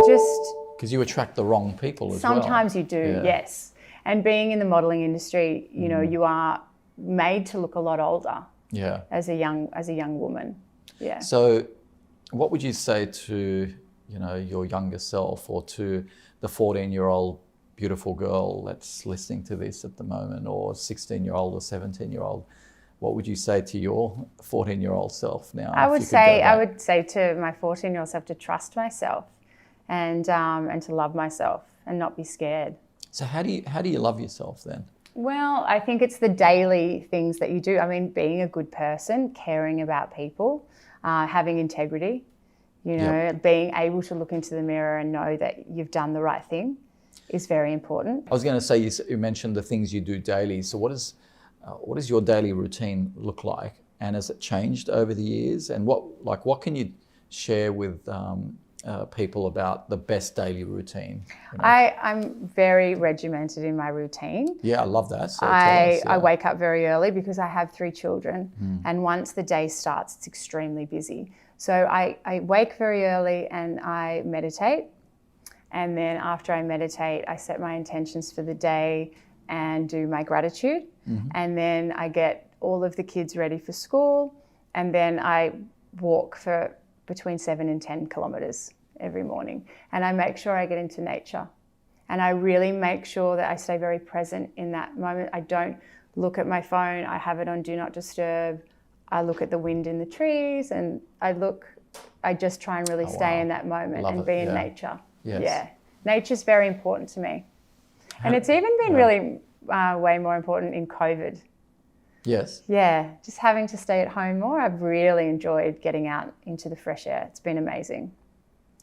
just... Because you attract the wrong people as well. Sometimes you do, yes. And being in the modelling industry, you know, you are made to look a lot older. Yeah. As a young woman. Yeah. So what would you say to, you know, your younger self, or to the 14-year-old beautiful girl that's listening to this at the moment, or 16-year-old or 17-year-old? What would you say to your 14-year-old self now? I would say to my 14-year-old self to trust myself and to love myself and not be scared. So how do you love yourself then? Well, I think it's the daily things that you do. I mean, being a good person, caring about people, having integrity, you know, being able to look into the mirror and know that you've done the right thing is very important. I was going to say, you mentioned the things you do daily. So what does your daily routine look like? And has it changed over the years? And what can you share with people about the best daily routine? You know? I'm very regimented in my routine. Yeah, I love that. So I wake up very early because I have 3 children, and once the day starts, it's extremely busy. So I wake very early and I meditate, and then after I meditate, I set my intentions for the day and do my gratitude, and then I get all of the kids ready for school, and then I walk for between 7 and 10 kilometres every morning. And I make sure I get into nature. And I really make sure that I stay very present in that moment. I don't look at my phone. I have it on Do Not Disturb. I look at the wind in the trees, and I just try and really stay in that moment and be in nature. Yes. Yeah. Nature's very important to me. And it's even been really way more important in COVID. Yes. Yeah, just having to stay at home more. I've really enjoyed getting out into the fresh air. It's been amazing.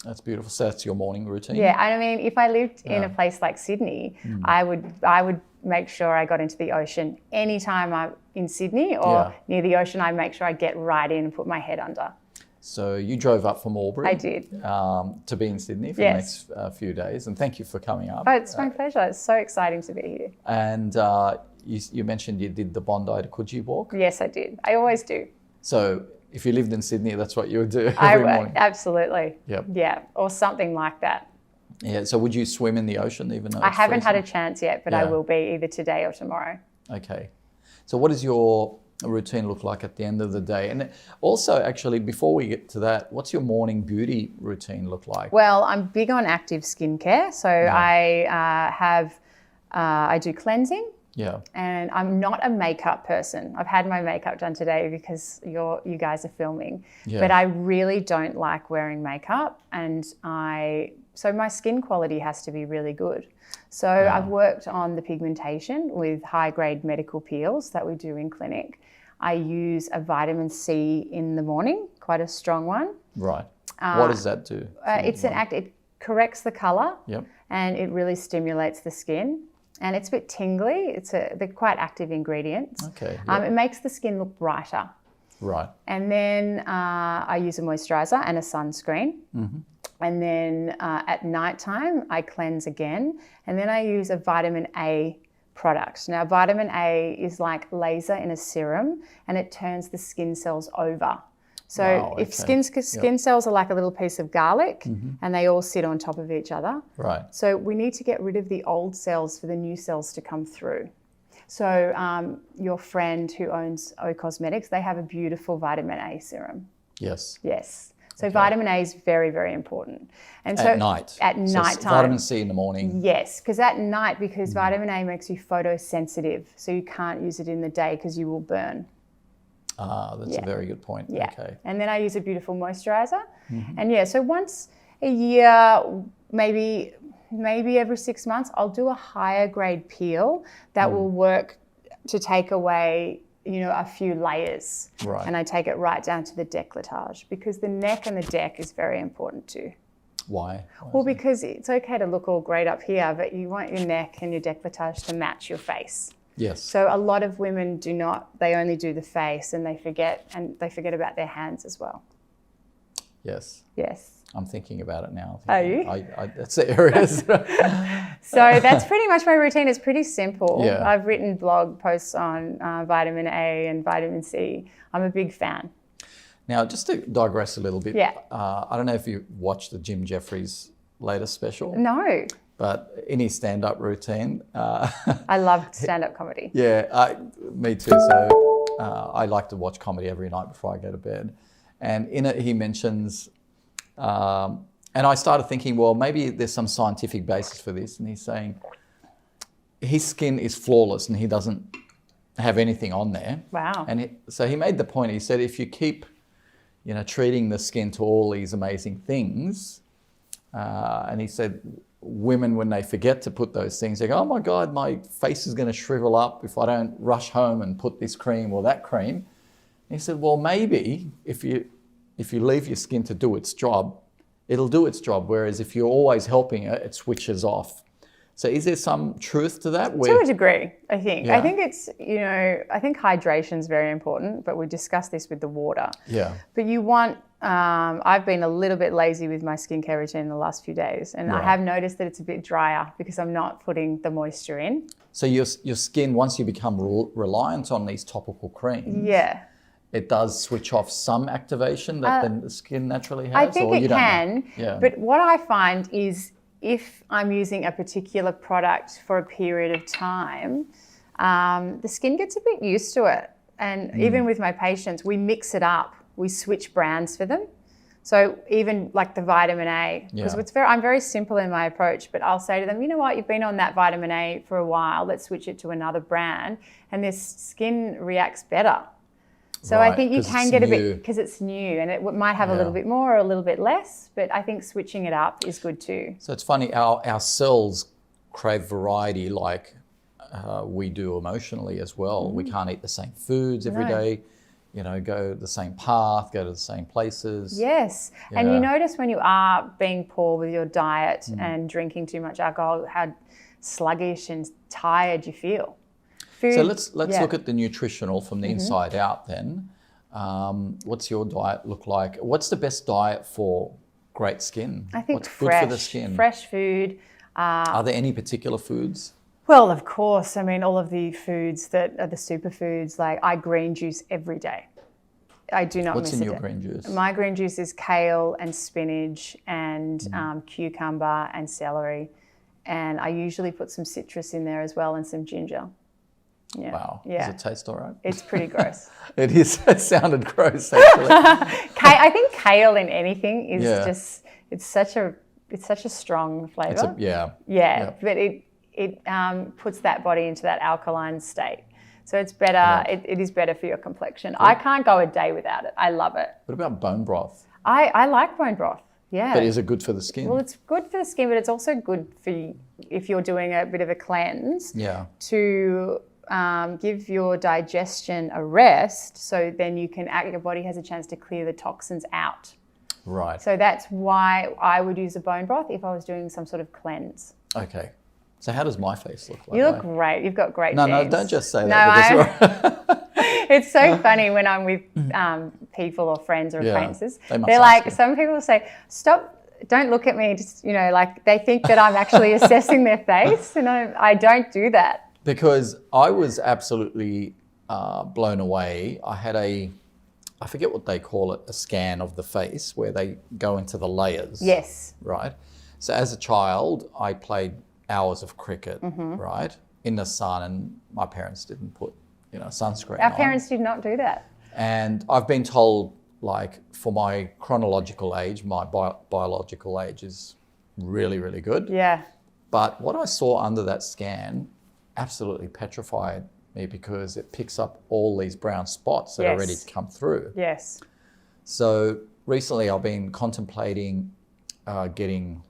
That's beautiful. So that's your morning routine? Yeah, I mean, if I lived in a place like Sydney, I would make sure I got into the ocean anytime I'm in Sydney or near the ocean. I make sure I get right in and put my head under. So you drove up from Albury. I did. To be in Sydney for the next few days, and thank you for coming up. Oh, it's my pleasure. It's so exciting to be here. And you mentioned you did the Bondi to Coogee walk. Yes, I did. I always do. So if you lived in Sydney, that's what you would do every morning? Absolutely. Yep. Yeah, or something like that. Yeah, so would you swim in the ocean even though I haven't had a chance yet, but I will be either today or tomorrow. Okay. So what does your routine look like at the end of the day? And also, actually, before we get to that, what's your morning beauty routine look like? Well, I'm big on active skincare. So I do cleansing. Yeah. And I'm not a makeup person. I've had my makeup done today because you guys are filming. Yeah. But I really don't like wearing makeup, and so my skin quality has to be really good. So I've worked on the pigmentation with high-grade medical peels that we do in clinic. I use a vitamin C in the morning, quite a strong one. Right. What does that do? It corrects the colour. Yep. And it really stimulates the skin. And it's a bit tingly. They're quite active ingredients. Okay. Yep. It makes the skin look brighter. Right. And then I use a moisturiser and a sunscreen. Mm-hmm. And then at nighttime, I cleanse again. And then I use a vitamin A product. Now, vitamin A is like laser in a serum, and it turns the skin cells over. So if skin cells are like a little piece of garlic, and they all sit on top of each other. Right. So we need to get rid of the old cells for the new cells to come through. So your friend who owns O Cosmetics, they have a beautiful vitamin A serum. Yes. Yes. So vitamin A is very, very important. And at night. At night time. Vitamin C in the morning. Yes, because at night, vitamin A makes you photosensitive, so you can't use it in the day because you will burn. That's a very good point. Yeah. Okay. And then I use a beautiful moisturiser. Mm-hmm. And so once a year, maybe every 6 months, I'll do a higher grade peel that will work to take away a few layers. Right. And I take it right down to the décolletage, because the neck and the deck is very important too. Why? Well, because it's okay to look all great up here, but you want your neck and your décolletage to match your face. Yes. So a lot of women they only do the face, and they forget about their hands as well. Yes. Yes. I'm thinking about it now. Are you? That's the areas. So that's pretty much my routine. It's pretty simple. Yeah. I've written blog posts on vitamin A and vitamin C. I'm a big fan. Now, just to digress a little bit, yeah. I don't know if you watched the Jim Jeffries latest special? No, But in his stand-up routine, I love stand-up comedy. yeah, me too. So I like to watch comedy every night before I go to bed. And in it, he mentions, and I started thinking, well, maybe there's some scientific basis for this. And he's saying his skin is flawless and he doesn't have anything on there. Wow. And so he made the point, he said, if you keep, treating the skin to all these amazing things, and he said, women, when they forget to put those things, they go, oh my God, my face is going to shrivel up if I don't rush home and put this cream or that cream. And he said, well, maybe if you leave your skin to do its job, it'll do its job. Whereas if you're always helping it, it switches off. So is there some truth to that? To a degree, I think. Yeah. I think it's, I think hydration is very important, but we discussed this with the water. Yeah. But you want, I've been a little bit lazy with my skincare routine in the last few days, and I Right. have noticed that it's a bit drier because I'm not putting the moisture in. So your skin, once you become reliant on these topical creams, Yeah. it does switch off some activation that then the skin naturally has? I think or you it don't know? can, Yeah. but what I find is if I'm using a particular product for a period of time, the skin gets a bit used to it. And even with my patients, we mix it up. We switch brands for them. So even like the vitamin A, because Yeah. I'm very simple in my approach, but I'll say to them, you know what, you've been on that vitamin A for a while, let's switch it to another brand, and their skin reacts better. So I Right, think you 'cause can it's get a new. bit, because it's new, and it might have a Yeah. little bit more or a little bit less, but I think switching it up is good too. So it's funny, our cells crave variety like we do emotionally as well. We can't eat the same foods every No. day, go the same path, go to the same places. Yes. And Yeah. you notice when you are being poor with your diet and drinking too much alcohol, how sluggish and tired you feel. Food, So let's yeah. look at the nutritional from the inside out then. What's your diet look like? What's the best diet for great skin? I think What's fresh, good for the skin? fresh food. Are there any particular foods? Well, of course. I mean, all of the foods that are the superfoods, like I green juice every day. I do not What's miss in a your day. green juice? My green juice is kale and spinach and cucumber and celery. And I usually put some citrus in there as well and some ginger. Yeah. Wow. Yeah. Does it taste all right? It's pretty gross. It is. It sounded gross, actually. I think kale in anything is Yeah. just, it's such a strong flavour. Yeah. Yeah, but it puts that body into that alkaline state. So it's better, it is better for your complexion. I can't go a day without it. I love it. What about bone broth? I like bone broth, yeah. But is it good for the skin? Well, it's good for the skin, but it's also good for you if you're doing a bit of a cleanse Yeah. to give your digestion a rest, so then your body has a chance to clear the toxins out. Right. So that's why I would use a bone broth if I was doing some sort of cleanse. Okay. So how does my face look like? You look great. You've got great No, genes. don't just say No, that. Because it's so funny when I'm with people or friends or Yeah, acquaintances. they must They're ask like, you. some people say, stop, don't look at me. Just, like they think that I'm actually assessing their face. And I don't do that. because I was absolutely blown away. I had I forget what they call it, a scan of the face where they go into the layers. Yes. Right. So as a child, I played hours of cricket, Mm-hmm. right, in the sun, and my parents didn't put, sunscreen Our on. parents did not do that. And I've been told, like, for my chronological age, my biological age is really, really good. Yeah. But what I saw under that scan absolutely petrified me because it picks up all these brown spots that are ready Yes. to come through. Yes. So recently I've been contemplating getting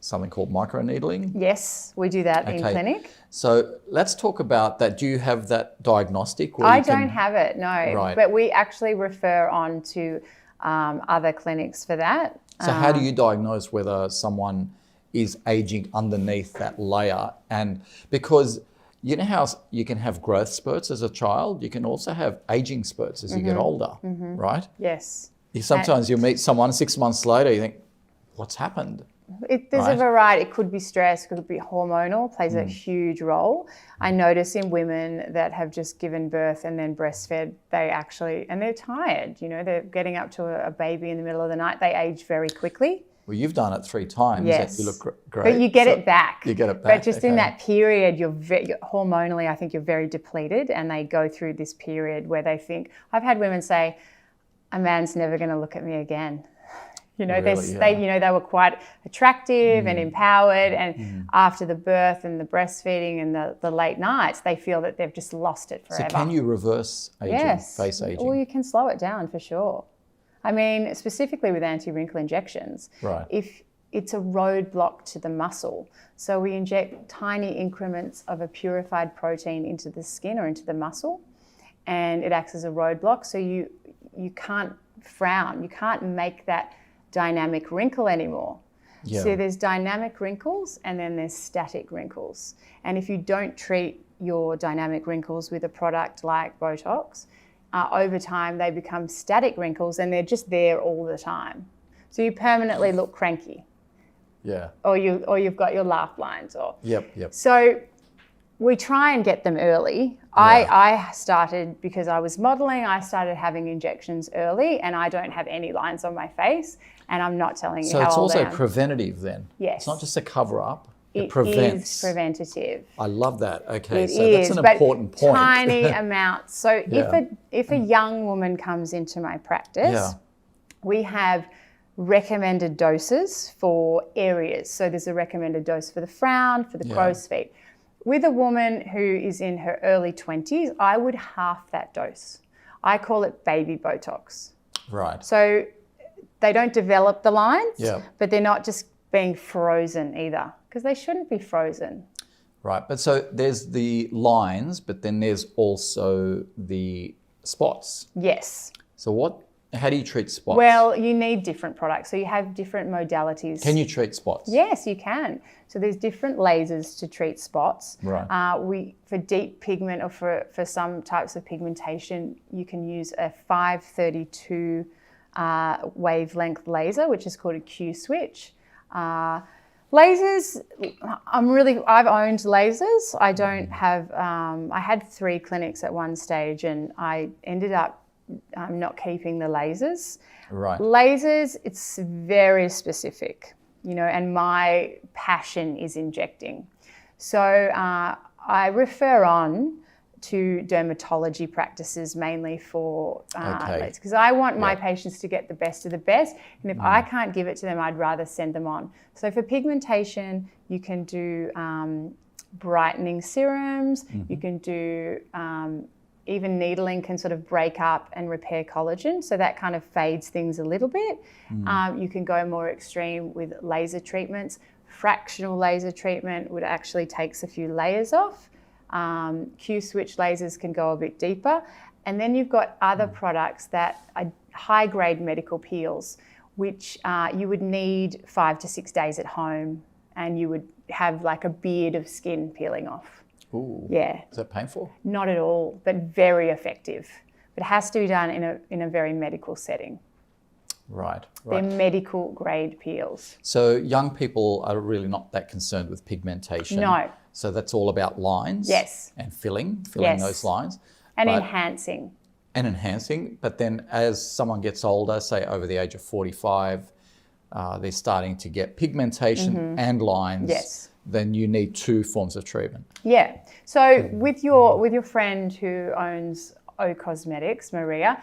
something called microneedling. Yes, we do that in Okay. clinic. So let's talk about that. Do you have that diagnostic? Where I you can- don't have it, no. Right. But we actually refer on to other clinics for that. So how do you diagnose whether someone is aging underneath that layer? And because you know how you can have growth spurts as a child, you can also have aging spurts as you get older, right? Yes. Sometimes you meet someone 6 months later, you think, what's happened? There's a Right. variety. It could be stress, could be hormonal, plays Mm. a huge role. I notice in women that have just given birth and then breastfed, and they're tired, they're getting up to a baby in the middle of the night, they age very quickly. Well, you've done it 3 times. Yes. You look great. But you get it back. You get it back. But just in that period, hormonally, I think you're very depleted, and they go through this period where they think, I've had women say, a man's never going to look at me again. You know, Really, they were quite attractive and empowered, and after the birth and the breastfeeding and the late nights, they feel that they've just lost it forever. So can you reverse aging, Yes. face aging? Or you can slow it down for sure. I mean, specifically with anti-wrinkle injections, Right. if it's a roadblock to the muscle, so we inject tiny increments of a purified protein into the skin or into the muscle, and it acts as a roadblock, so you can't frown, you can't make that dynamic wrinkle anymore. Yeah. So there's dynamic wrinkles and then there's static wrinkles. And if you don't treat your dynamic wrinkles with a product like Botox, over time they become static wrinkles and they're just there all the time. So you permanently look cranky. Yeah. Or you've got your laugh lines. Yep. So we try and get them early. I started, because I was modeling, I started having injections early, and I don't have any lines on my face, and I'm not telling you So how it's old I also am. preventative then? Yes. It's not just a cover-up, it It prevents. is preventative. I love that. Okay, It so is, that's an but important point. tiny amounts. So Yeah. if a young woman comes into my practice, Yeah. we have recommended doses for areas. So there's a recommended dose for the frown, for the crow's feet. With a woman who is in her early 20s, I would half that dose. I call it baby Botox. Right. So they don't develop the lines, Yeah. but they're not just being frozen either, because they shouldn't be frozen. Right. But so there's the lines, but then there's also the spots. Yes. So how do you treat spots? Well, you need different products. So you have different modalities. Can you treat spots? Yes, you can. So there's different lasers to treat spots. Right. For deep pigment or for some types of pigmentation, you can use a 532 wavelength laser, which is called a Q switch. Lasers, I've owned lasers. I don't have, I had 3 clinics at one stage, and I ended up not keeping the lasers. Right. Lasers, it's very specific, and my passion is injecting. So I refer on to dermatology practices mainly for lasers, because I want my patients to get the best of the best, and if I can't give it to them, I'd rather send them on. So for pigmentation, you can do brightening serums, you can do even needling can sort of break up and repair collagen, so that kind of fades things a little bit. You can go more extreme with laser treatments. Fractional laser treatment would actually takes a few layers off. Q-switch lasers can go a bit deeper. And then you've got other products that are high-grade medical peels, which you would need 5 to 6 days at home, and you would have like a beard of skin peeling off. Ooh. Yeah. Is that painful? Not at all, but very effective. But it has to be done in a very medical setting. Right. They're medical grade peels. So young people are really not that concerned with pigmentation. No. So that's all about lines. Yes. And filling Yes. those lines. And enhancing. And enhancing. But then as someone gets older, say over the age of 45, they're starting to get pigmentation and lines. Yes. Then you need 2 forms of treatment. Yeah. So with your friend who owns O Cosmetics, Maria,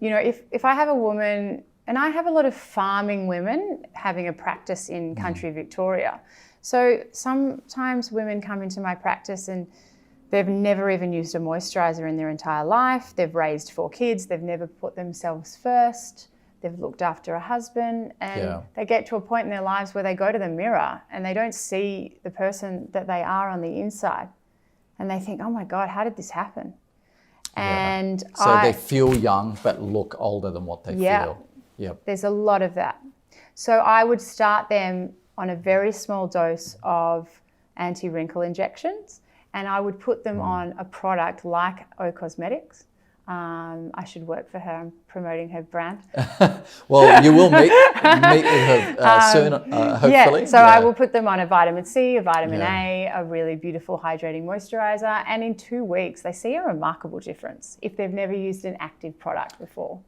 if I have a woman, and I have a lot of farming women having a practice in country Victoria. So sometimes women come into my practice and they've never even used a moisturizer in their entire life. They've raised 4 kids. They've never put themselves first. They've looked after a husband, and they get to a point in their lives where they go to the mirror and they don't see the person that they are on the inside. And they think, oh my God, how did this happen? And so they feel young but look older than what they feel. Yep. There's a lot of that. So I would start them on a very small dose of anti-wrinkle injections, and I would put them on a product like O Cosmetics. I should work for her. I'm promoting her brand. Well, you will meet with her soon, hopefully. Yeah, so I will put them on a vitamin C, a vitamin A, a really beautiful hydrating moisturizer, and in 2 weeks they see a remarkable difference if they've never used an active product before.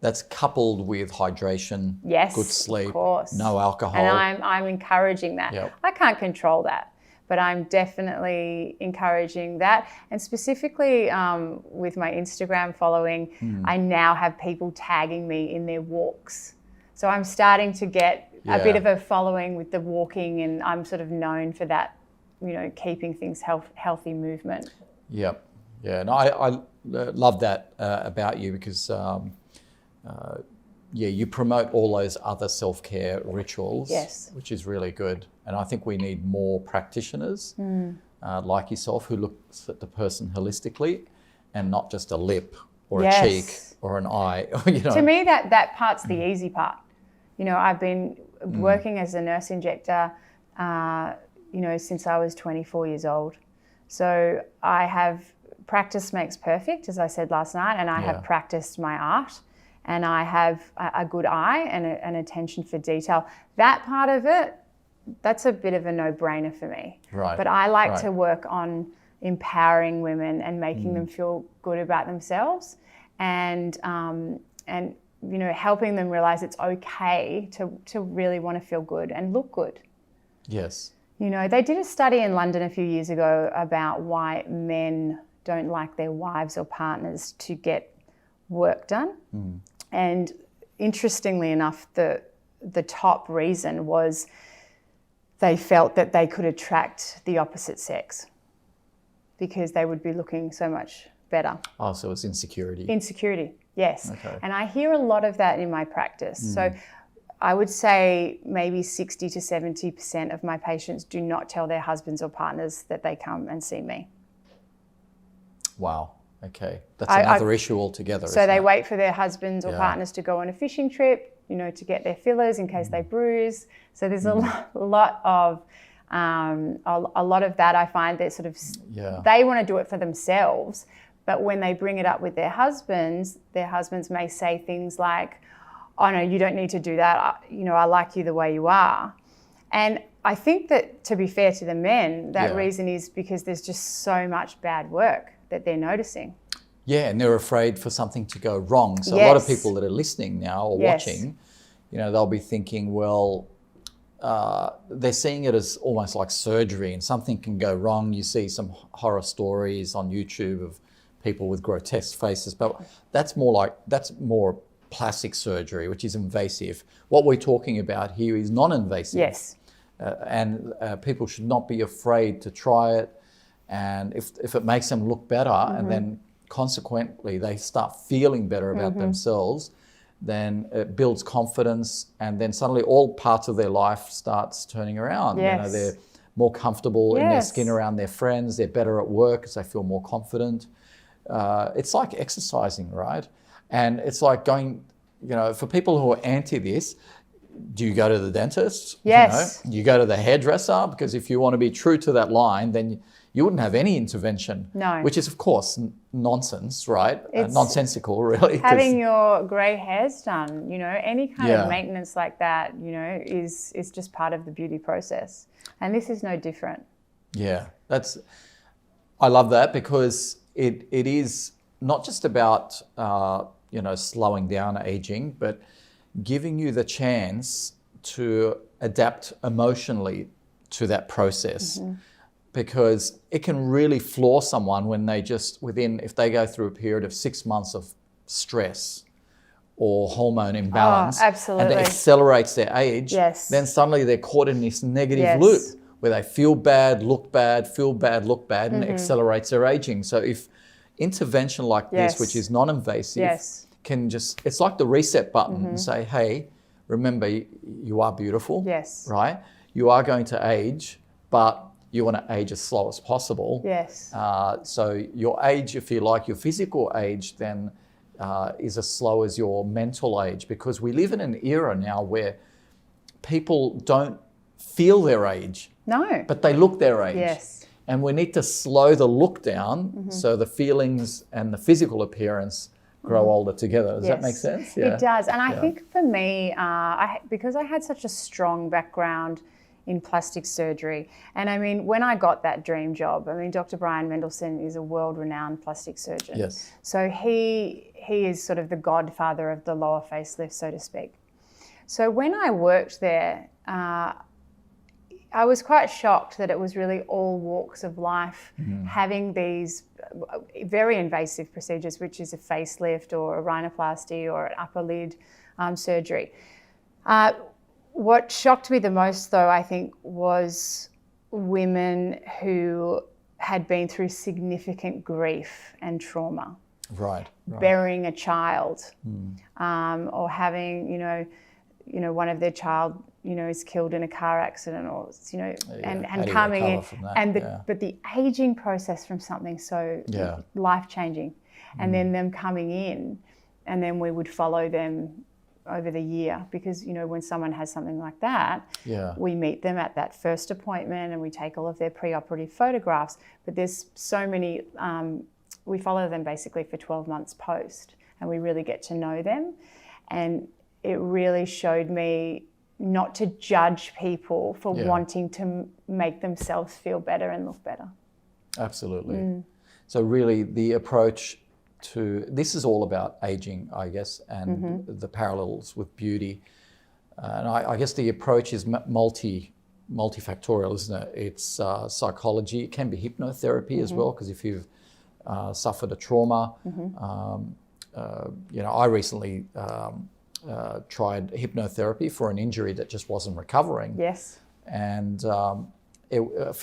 that's coupled with hydration, Yes, good sleep, of course. no alcohol. And I'm encouraging that. Yep. I can't control that, but I'm definitely encouraging that. And specifically with my Instagram following, I now have people tagging me in their walks. So I'm starting to get a bit of a following with the walking, and I'm sort of known for that, keeping things healthy movement. Yep. Yeah. And I love that about you because, you promote all those other self-care rituals, Yes. which is really good. And I think we need more practitioners like yourself who looks at the person holistically and not just a lip or a cheek or an eye. To me, that part's the easy part. I've been working as a nurse injector, since I was 24 years old. So I have practice makes perfect, as I said last night, and I have practiced my art, and I have a good eye and an attention for detail. That part of it, that's a bit of a no-brainer for me. Right. But I like to work on empowering women and making them feel good about themselves, and helping them realize it's okay to really want to feel good and look good. Yes. They did a study in London a few years ago about why men don't like their wives or partners to get work done. And interestingly enough, the top reason was they felt that they could attract the opposite sex because they would be looking so much better. Oh, so it's insecurity. Insecurity, yes. Okay. And I hear a lot of that in my practice. So I would say maybe 60 to 70% of my patients do not tell their husbands or partners that they come and see me. Wow. Okay. That's another issue altogether. So they wait for their husbands or partners to go on a fishing trip, to get their fillers in case they bruise. So there's a lot of that. I find that sort of they want to do it for themselves, but when they bring it up with their husbands may say things like, "Oh no, you don't need to do that. I like you the way you are." And I think that, to be fair to the men, that reason is because there's just so much bad work that they're noticing. Yeah, and they're afraid for something to go wrong. So a lot of people that are listening now or watching, they'll be thinking, well, they're seeing it as almost like surgery, and something can go wrong. You see some horror stories on YouTube of people with grotesque faces, but that's more plastic surgery, which is invasive. What we're talking about here is non-invasive. Yes. And people should not be afraid to try it. And if it makes them look better, and then consequently they start feeling better about themselves, then it builds confidence, and then suddenly all parts of their life starts turning around. Yes. They're more comfortable in their skin around their friends. They're better at work because they feel more confident. It's like exercising, right? And it's like going, for people who are anti this, do you go to the dentist? Yes. You go to the hairdresser? Because if you want to be true to that line, then you wouldn't have any intervention. No. Which is, of course, nonsense, right? Nonsensical, really. Having your grey hairs done, any kind of maintenance like that, is just part of the beauty process. And this is no different. Yeah, I love that, because it is not just about, slowing down aging, but giving you the chance to adapt emotionally to that process. Because it can really floor someone when they if they go through a period of 6 months of stress or hormone imbalance, absolutely. and it accelerates their age, then suddenly they're caught in this negative loop where they feel bad, look bad, feel bad, look bad, and it accelerates their aging. So if intervention like this, which is non-invasive, can it's like the reset button and say, hey, remember, you are beautiful, right? You are going to age, but you want to age as slow as possible. Yes. So your age, if you like, your physical age then is as slow as your mental age, because we live in an era now where people don't feel their age. No. But they look their age. Yes. And we need to slow the look down so the feelings and the physical appearance grow older together. Does that make sense? Yeah. It does. And I think for me, because I had such a strong background in plastic surgery. And I mean, when I got that dream job, I mean, Dr. Brian Mendelsohn is a world-renowned plastic surgeon. Yes. So he is sort of the godfather of the lower facelift, so to speak. So when I worked there, I was quite shocked that it was really all walks of life having these very invasive procedures, which is a facelift or a rhinoplasty or an upper lid surgery. What shocked me the most, though, I think, was women who had been through significant grief and trauma. Right. Burying a child, or having, one of their child, is killed in a car accident, or and coming in, and but the aging process from something so life changing, and then them coming in, and then we would follow them over the year, because when someone has something like that, we meet them at that first appointment and we take all of their preoperative photographs. But there's so many. We follow them basically for 12 months post, and we really get to know them. And it really showed me not to judge people for wanting to make themselves feel better and look better. Absolutely. So really the approach to this is all about aging, I guess, and the parallels with beauty. And I guess the approach is multifactorial, isn't it? It's psychology. It can be hypnotherapy as well, because if you've suffered a trauma, I recently tried hypnotherapy for an injury that just wasn't recovering. Yes. And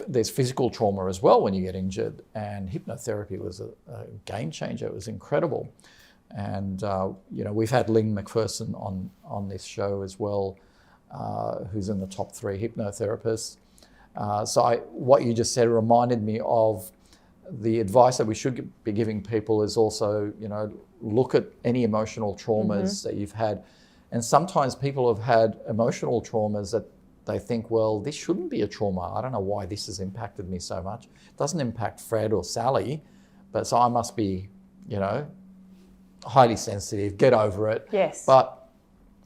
there's physical trauma as well when you get injured, and hypnotherapy was a game changer. It was incredible. And we've had Lynn McPherson on this show as well, who's in the top 3 hypnotherapists. What you just said reminded me of the advice that we should be giving people is also, look at any emotional traumas that you've had. And sometimes people have had emotional traumas that they think, well, this shouldn't be a trauma. I don't know why this has impacted me so much. It doesn't impact Fred or Sally, but so I must be, highly sensitive, get over it. Yes. But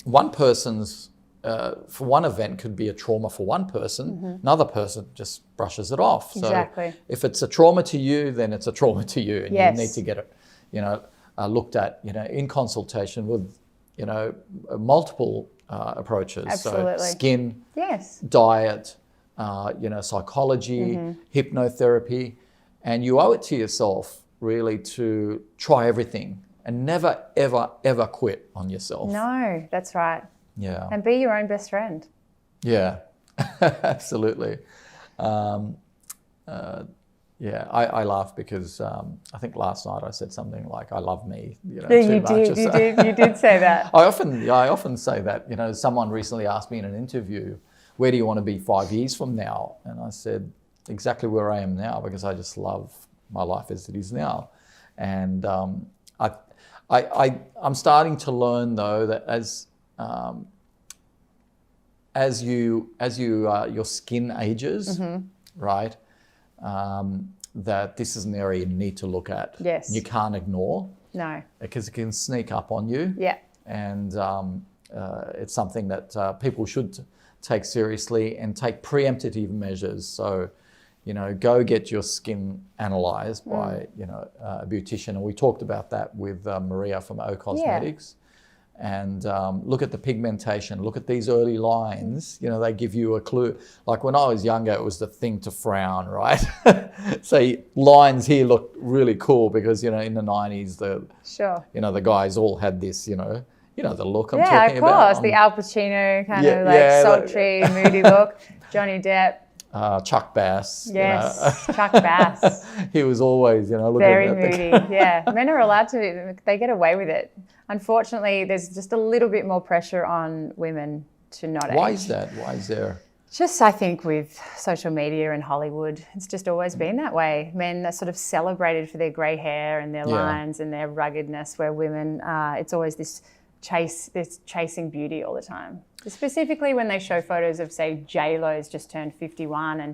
one person's, for one event could be a trauma for one person, another person just brushes it off. Exactly. So if it's a trauma to you, then it's a trauma to you, and you need to get it, looked at, in consultation with, multiple approaches. Absolutely. So skin, yes, diet, psychology, hypnotherapy, and you owe it to yourself really to try everything and never, ever, ever quit on yourself. No, that's right. Yeah. And be your own best friend. Yeah, absolutely. I laugh because I think last night I said something like, "I love me." You did say that. I often say that. Someone recently asked me in an interview, "Where do you want to be 5 years from now?" And I said, "Exactly where I am now, because I just love my life as it is now." And I'm starting to learn though that as your skin ages, right? That this is an area you need to look at. Yes. You can't ignore. No. Because it can sneak up on you. Yeah. And it's something that people should take seriously and take preemptive measures. So, go get your skin analysed by, a beautician. And we talked about that with Maria from O Cosmetics. And look at the pigmentation, look at these early lines, they give you a clue. Like when I was younger, it was the thing to frown, right? So lines here look really cool because, in the 90s, the guys all had this, the look I'm talking about. Yeah, of course, the Al Pacino kind of sultry, moody look, Johnny Depp. Chuck Bass. Yes, Chuck Bass. He was always, looking very moody. Yeah, men are allowed to. They get away with it. Unfortunately, there's just a little bit more pressure on women to not age. Why is that? Why is there? Just, I think, with social media and Hollywood, it's just always been that way. Men are sort of celebrated for their grey hair and their lines and their ruggedness, where women, it's always this chasing beauty all the time. Specifically when they show photos of, say, J-Lo's just turned 51 and